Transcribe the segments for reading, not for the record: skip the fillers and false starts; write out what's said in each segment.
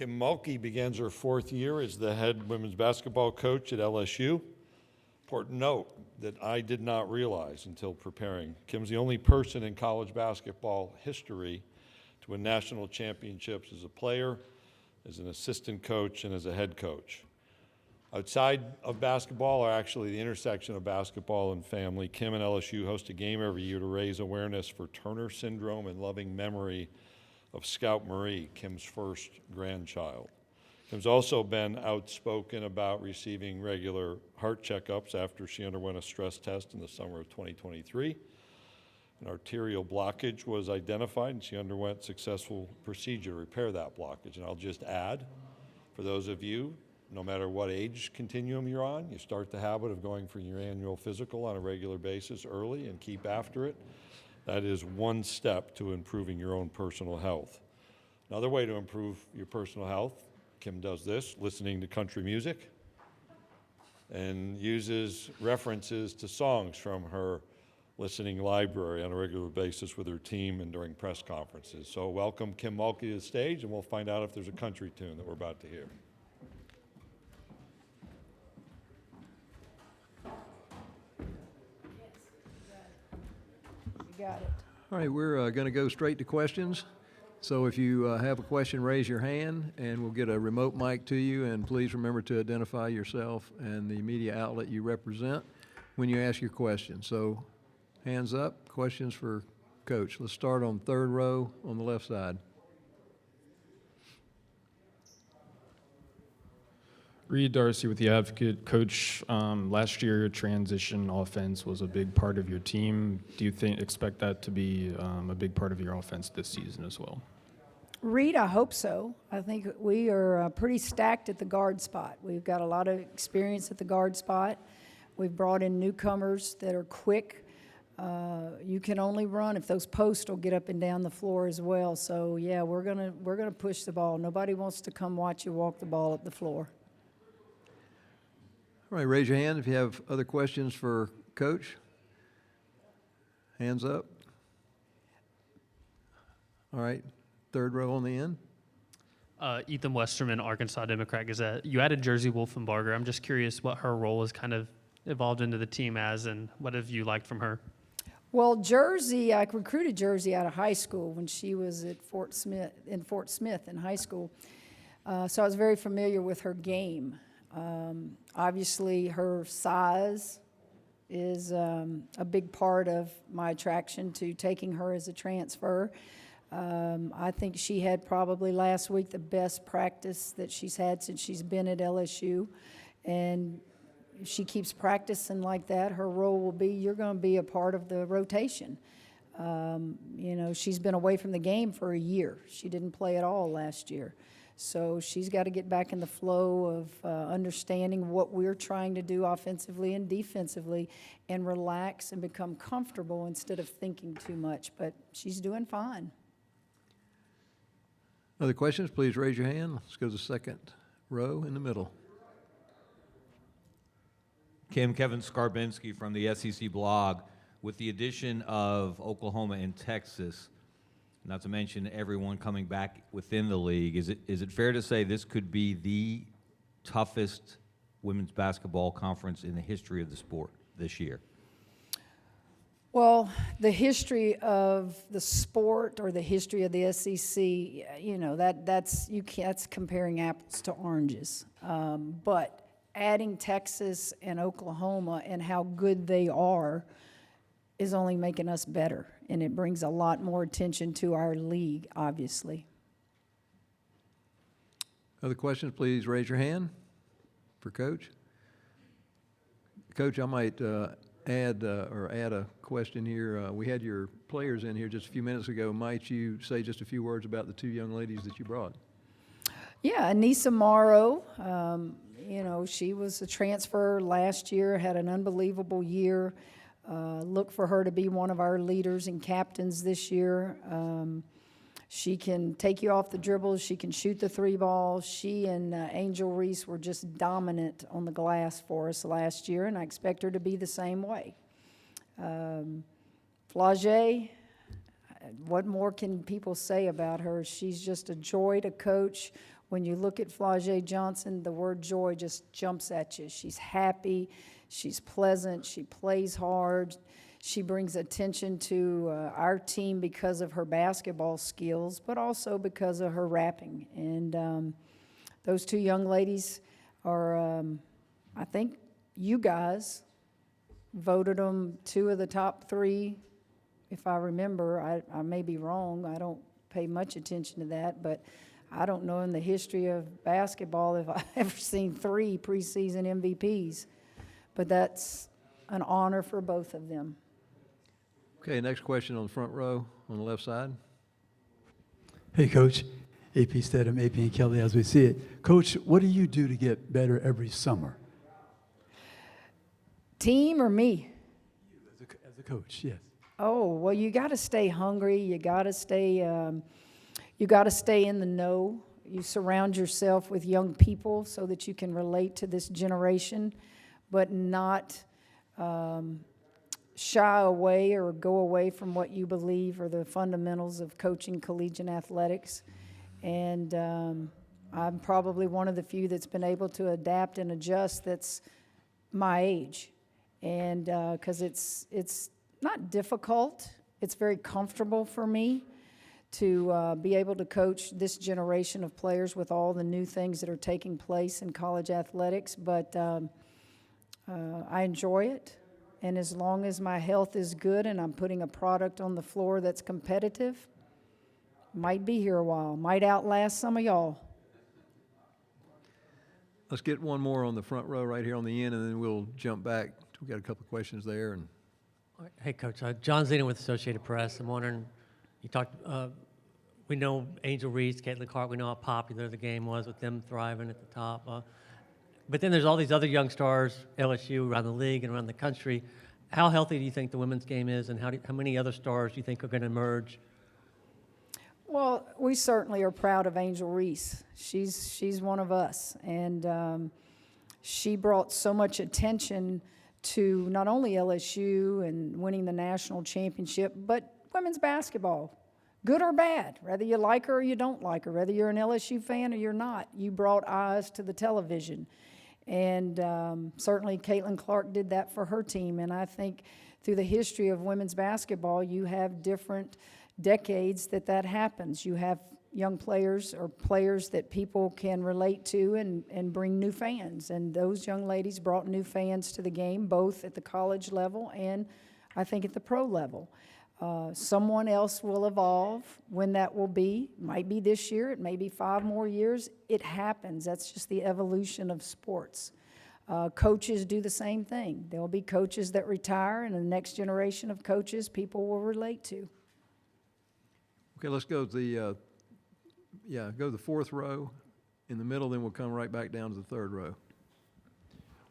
Kim Mulkey begins her 4th year as the head women's basketball coach at LSU. Important note that I did not realize until preparing. Kim's the only person in college basketball history to win national championships as a player, as an assistant coach, and as a head coach. Outside of basketball, or actually the intersection of basketball and family, Kim and LSU host a game every year to raise awareness for Turner syndrome and loving memory of Scout Marie, Kim's first grandchild. Kim's also been outspoken about receiving regular heart checkups after she underwent a stress test in the summer of 2023. An arterial blockage was identified, and she underwent successful procedure to repair that blockage. And I'll just add, for those of you, no matter what age continuum you're on, you start the habit of going for your annual physical on a regular basis early and keep after it. That is one step to improving your own personal health. Another way to improve your personal health, Kim does this, listening to country music, and uses references to songs from her listening library on a regular basis with her team and during press conferences. So welcome Kim Mulkey to the stage, and we'll find out if there's a country tune that we're about to hear. You got it. All right, we're going to go straight to questions. So if you have a question, raise your hand, and we'll get a remote mic to you. And please remember to identify yourself and the media outlet you represent when you ask your question. So hands up, questions for Coach. Let's start on third row on the left side. Reed Darcy with The Advocate. Coach, last year transition offense was a big part of your team. Do you expect that to be a big part of your offense this season as well? Reed, I hope so. I think we are pretty stacked at the guard spot. We've got a lot of experience at the guard spot. We've brought in newcomers that are quick. You can only run if those posts will get up and down the floor as well. So yeah, we're gonna push the ball. Nobody wants to come watch you walk the ball up the floor. All right, raise your hand if you have other questions for Coach. Hands up. All right, third row on the end. Ethan Westerman, Arkansas Democrat Gazette. You added Jersey Wolfenbarger. I'm just curious what her role has kind of evolved into the team as, and what have you liked from her? Well, Jersey, I recruited Jersey out of high school when she was at Fort Smith in high school. So I was very familiar with her game. Obviously, her size is a big part of my attraction to taking her as a transfer. I think she had probably last week the best practice that she's had since she's been at LSU. And if she keeps practicing like that, her role will be, you're going to be a part of the rotation. You know, she's been away from the game for a year. She didn't play at all last year. So she's got to get back in the flow of understanding what we're trying to do offensively and defensively and relax and become comfortable instead of thinking too much. But she's doing fine. Other questions, please raise your hand. Let's go to the second row in the middle. Kevin Skarbinski from the SEC blog. With the addition of Oklahoma and Texas, not to mention everyone coming back within the league, is it fair to say this could be the toughest women's basketball conference in the history of the sport this year? Well, the history of the sport or the history of the SEC, you know, that's comparing apples to oranges. But adding Texas and Oklahoma and how good they are is only making us better, and it brings a lot more attention to our league, obviously. Other questions, please raise your hand for Coach. Coach, I might add a question here. We had your players in here just a few minutes ago. Might you say just a few words about the two young ladies that you brought? Yeah, Anissa Morrow, you know, she was a transfer last year, had an unbelievable year. Look for her to be one of our leaders and captains this year. She can take you off the dribbles. She can shoot the three ball. She and Angel Reese were just dominant on the glass for us last year, and I expect her to be the same way. Flage, what more can people say about her? She's just a joy to coach. When you look at Flau'jae Johnson, the word joy just jumps at you. She's happy, she's pleasant, she plays hard, she brings attention to our team because of her basketball skills, but also because of her rapping. And those two young ladies are, I think you guys voted them 2 of the top 3, if I remember. I may be wrong. I don't pay much attention to that, but I don't know in the history of basketball if I've ever seen 3 preseason MVPs, but that's an honor for both of them. Okay, next question on the front row on the left side. Hey, Coach. AP Stedham, AP and Kelly, as we see it. Coach, what do you do to get better every summer? Team or me? As a coach, yes. Oh, well, you got to stay hungry. You got to stay in the know. You surround yourself with young people so that you can relate to this generation, but not shy away or go away from what you believe are the fundamentals of coaching collegiate athletics. And I'm probably one of the few that's been able to adapt and adjust that's my age. And because it's not difficult, it's very comfortable for me to be able to coach this generation of players with all the new things that are taking place in college athletics. But I enjoy it. And as long as my health is good and I'm putting a product on the floor that's competitive, might be here a while, might outlast some of y'all. Let's get one more on the front row right here on the end, and then we'll jump back. We've got a couple of questions there. And Hey, Coach. John Zena with Associated Press. I'm wondering, you talked, we know Angel Reese, Caitlin Clark, we know how popular the game was with them thriving at the top. But then there's all these other young stars, LSU, around the league and around the country. How healthy do you think the women's game is, and how many other stars do you think are going to emerge? Well, we certainly are proud of Angel Reese. She's one of us, and she brought so much attention to not only LSU and winning the national championship, but women's basketball, good or bad, whether you like her or you don't like her, whether you're an LSU fan or you're not. You brought eyes to the television, and certainly Caitlin Clark did that for her team. And I think through the history of women's basketball, you have different decades that happens. You have young players or players that people can relate to and bring new fans. And those young ladies brought new fans to the game, both at the college level and I think at the pro level. Someone else will evolve. When that will be, might be this year, it may be 5 more years. It happens. That's just the evolution of sports. Coaches do the same thing. There will be coaches that retire, and the next generation of coaches people will relate to. okay, let's go to the go to the 4th row in the middle, then we'll come right back down to the 3rd row.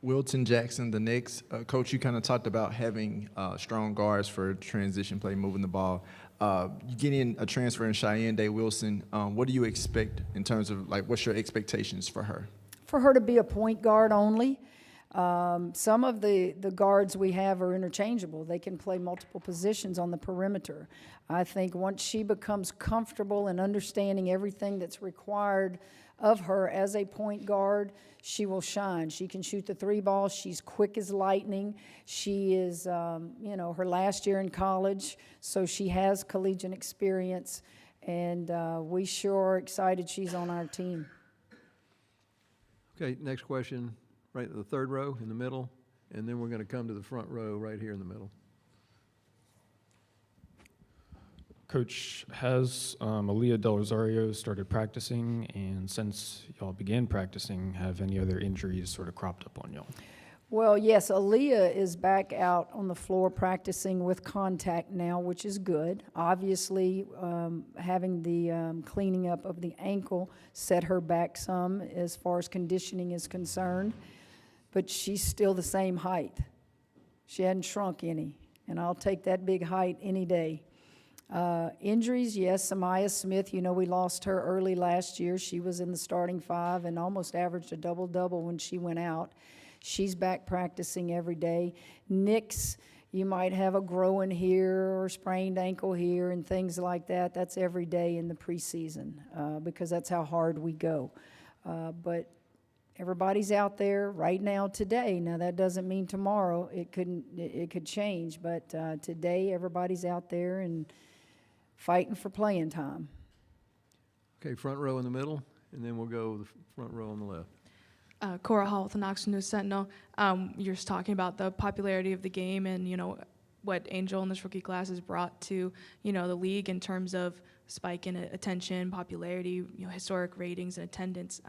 Wilton Jackson, the Knicks. Coach, you kind of talked about having strong guards for transition play, moving the ball. You getting a transfer in Cheyenne Day Wilson. What do you expect in terms of, like, what's your expectations for her? For her to be a point guard only. Some of the guards we have are interchangeable. They can play multiple positions on the perimeter. I think once she becomes comfortable in understanding everything that's required of her as a point guard, she will shine. She can shoot the 3 ball. She's quick as lightning. She is, her last year in college, so she has collegiate experience, and we sure are excited she's on our team. Okay, next question, right at the 3rd row in the middle, and then we're going to come to the front row right here in the middle. Coach, has Aaliyah Del Rosario started practicing? And since y'all began practicing, have any other injuries sort of cropped up on y'all? Well, yes, Aaliyah is back out on the floor practicing with contact now, which is good. Obviously, having the cleaning up of the ankle set her back some as far as conditioning is concerned, but she's still the same height. She hadn't shrunk any, and I'll take that big height any day. Injuries, yes, Samaya Smith, we lost her early last year. She was in the starting 5 and almost averaged a double-double when she went out. She's back practicing every day. Nix, You might have a growing here or sprained ankle here and things like that. That's every day in the preseason because that's how hard we go. But everybody's out there right now today. Now that doesn't mean tomorrow it could change, but today everybody's out there and fighting for playing time. Okay, front row in the middle, and then we'll go the front row on the left. Cora Hall with the Knox News Sentinel. You're just talking about the popularity of the game and, what Angel and this rookie class has brought to, the league in terms of spike in attention, popularity, historic ratings and attendance.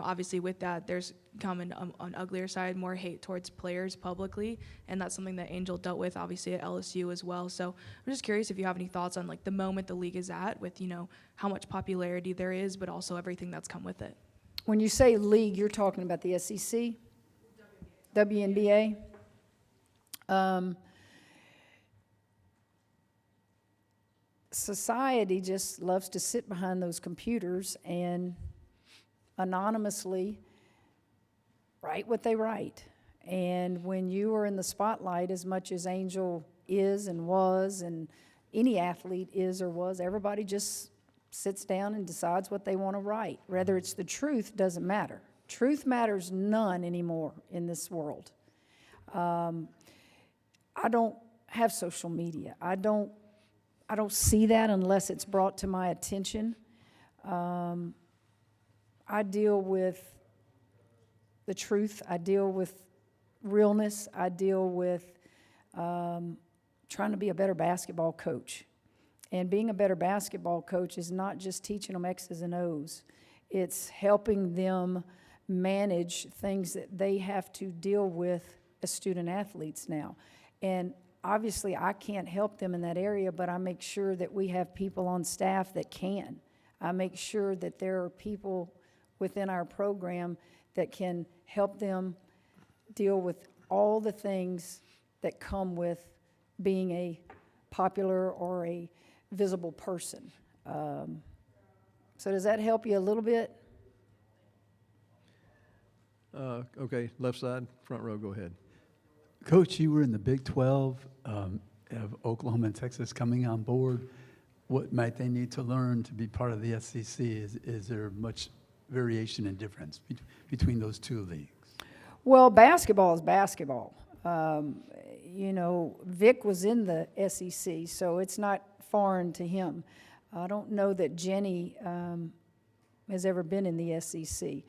Obviously with that, there's come an uglier side, more hate towards players publicly, and that's something that Angel dealt with, obviously, at LSU as well. So I'm just curious if you have any thoughts on, the moment the league is at with, how much popularity there is, but also everything that's come with it. When you say league, you're talking about the SEC? WNBA? Society just loves to sit behind those computers and anonymously write what they write. And when you are in the spotlight, as much as Angel is and was, and any athlete is or was, everybody just sits down and decides what they want to write. Whether it's the truth doesn't matter. Truth matters none anymore in this world. I don't have social media. I don't see that unless it's brought to my attention. I deal with the truth. I deal with realness. I deal with trying to be a better basketball coach. And being a better basketball coach is not just teaching them X's and O's. It's helping them manage things that they have to deal with as student athletes now. And obviously, I can't help them in that area, but I make sure that we have people on staff that can. I make sure that there are people within our program that can help them deal with all the things that come with being a popular or a visible person. So does that help you a little bit? Okay, left side, front row, go ahead. Coach, you were in the Big 12 of Oklahoma and Texas coming on board. What might they need to learn to be part of the SEC? Is there much variation and difference between those two leagues? Well, basketball is basketball. Vic was in the SEC, so it's not foreign to him. I don't know that Jenny has ever been in the SEC.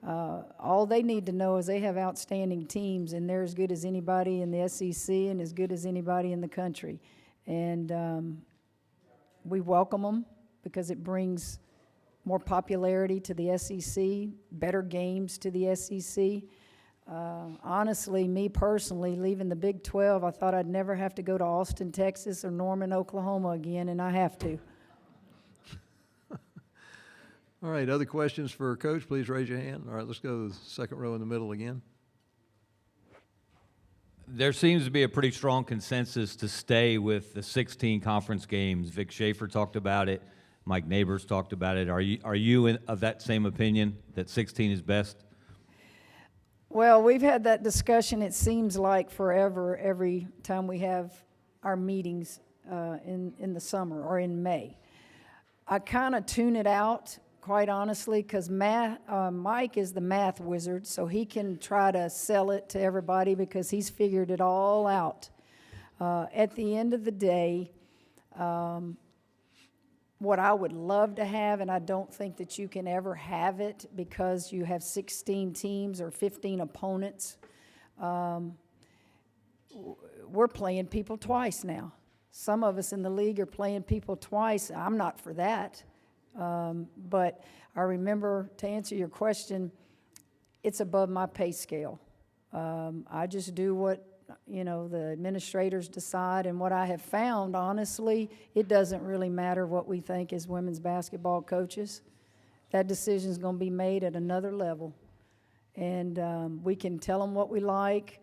All they need to know is they have outstanding teams, and they're as good as anybody in the SEC and as good as anybody in the country. And we welcome them because it brings more popularity to the SEC, better games to the SEC. Honestly, me personally, leaving the Big 12, I thought I'd never have to go to Austin, Texas, or Norman, Oklahoma again, and I have to. All right, other questions for Coach? Please raise your hand. All right, let's go to the second row in the middle again. There seems to be a pretty strong consensus to stay with the 16 conference games. Vic Schaefer talked about it. Mike Neighbors talked about it. Are you of that same opinion, that 16 is best? Well, we've had that discussion, it seems like forever, every time we have our meetings in the summer or in May. I kind of tune it out, quite honestly, because Mike is the math wizard, so he can try to sell it to everybody because he's figured it all out. At the end of the day, what I would love to have, and I don't think that you can ever have it because you have 16 teams or 15 opponents, we're playing people twice now. Some of us in the league are playing people twice. I'm not for that. But I remember, to answer your question, it's above my pay scale. I just do what, the administrators decide, and what I have found, honestly, it doesn't really matter what we think as women's basketball coaches. That decision is going to be made at another level. And we can tell them what we like.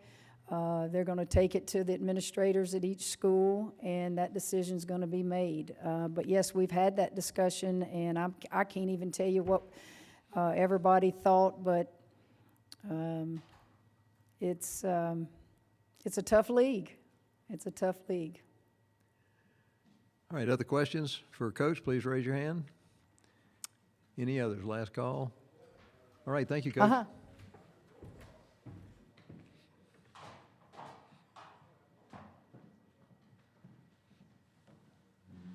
They're going to take it to the administrators at each school, and that decision is going to be made. But yes, we've had that discussion, and I can't even tell you what everybody thought, but it's a tough league. It's a tough league. All right, other questions for Coach? Please raise your hand. Any others? Last call. All right, thank you, Coach. Uh-huh.